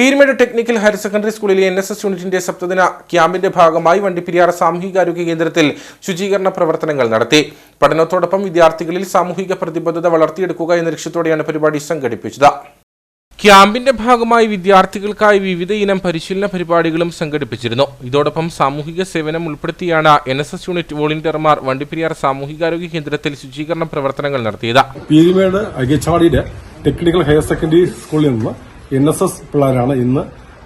Peermade technical higher secondary സ്കൂളിലെ NSS യൂണിറ്റിന്റെ സപ്തദിന ക്യാമ്പിന്റെ ഭാഗമായി വണ്ടിപ്പെരിയാർ സാമൂഹികാരോഗ്യ കേന്ദ്രത്തിൽ ശുചീകരണ പ്രവർത്തനങ്ങൾ നടത്തി. പഠനത്തോടൊപ്പം വിദ്യാർത്ഥികളിൽ സാമൂഹിക പ്രതിബദ്ധത വളർത്തിയെടുക്കുക എന്ന ലക്ഷ്യത്തോടെയാണ് പരിപാടി സംഘടിപ്പിച്ചത്. ക്യാമ്പിന്റെ ഭാഗമായി വിദ്യാർത്ഥികൾക്കായി വിവിധ ഇനം പരിശീലന പരിപാടികളും സംഘടിപ്പിച്ചിരുന്നു. ഇതോടൊപ്പം സാമൂഹിക സേവനം ഉൾപ്പെടുത്തിയാണ് NSS യൂണിറ്റ് വോളണ്ടിയർമാർ വണ്ടിപ്പെരിയാർ സാമൂഹികാരോഗ്യ കേന്ദ്രത്തിൽ ശുചീകരണ പ്രവർത്തനങ്ങൾ നടത്തിയത്. പീരുമേട് അഗച്ചാടിയുടെ ടെക്നിക്കൽ ഹയർ സെക്കൻഡറി സ്കൂളിൽ നിന്ന് NSS പിള്ളേരാണ് ഇന്ന്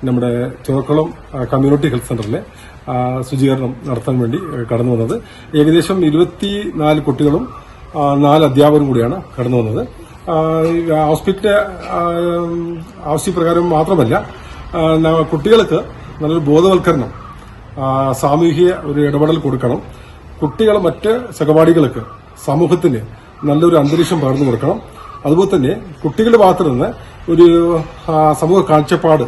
നമ്മുടെ ചോറക്കുളം കമ്മ്യൂണിറ്റി ഹെൽത്ത് സെന്ററിലെ ശുചീകരണം നടത്താൻ വേണ്ടി കടന്നു വന്നത്. ഏകദേശം 24 കുട്ടികളും 4 അധ്യാപകരും കൂടിയാണ് കടന്നു വന്നത്. ഹോസ്പിറ്റലിന്റെ ആവശ്യപ്രകാരം മാത്രമല്ല, കുട്ടികൾക്ക് നല്ലൊരു ബോധവൽക്കരണം, സാമൂഹിക ഒരു ഇടപെടൽ കൊടുക്കണം. കുട്ടികൾ മറ്റ് സഹപാഠികൾക്ക് സമൂഹത്തിന് നല്ലൊരു അന്തരീക്ഷം പകർന്നു കൊടുക്കണം. അതുപോലെ തന്നെ കുട്ടികളുടെ ഭാഗത്ത് നിന്ന് ഒരു സമൂഹ കാഴ്ചപ്പാട്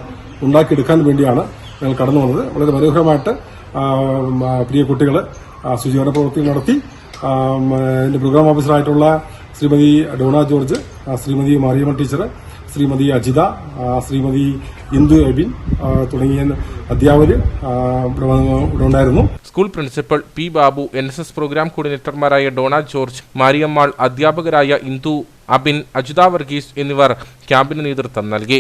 ഉണ്ടാക്കിയെടുക്കാൻ വേണ്ടിയാണ് ഞങ്ങൾ കടന്നു വന്നത്. വളരെ മനോഹരമായിട്ട് പ്രിയ കുട്ടികൾ ശുചീകരണ പ്രവൃത്തി നടത്തി. എന്റെ പ്രോഗ്രാം ഓഫീസറായിട്ടുള്ള ശ്രീമതി ഡോണ ജോർജ്, ശ്രീമതി മാരിയമ്മ ടീച്ചർ, ശ്രീമതി അജിത, ശ്രീമതി ഇന്ദു എബിൻ തുടങ്ങിയ അധ്യാപകർ ഇവിടെ ഉണ്ടായിരുന്നു. School principal P. Babu, NSS programme കോർഡിനേറ്റർമാരായ ഡോണ ജോർജ്, മാരിയമ്മാൾ, അധ്യാപകരായ ഇന്ദു, അബിൻ, അജിത വർഗീസ് എന്നിവർ ക്യാമ്പിന് നേതൃത്വം നൽകി.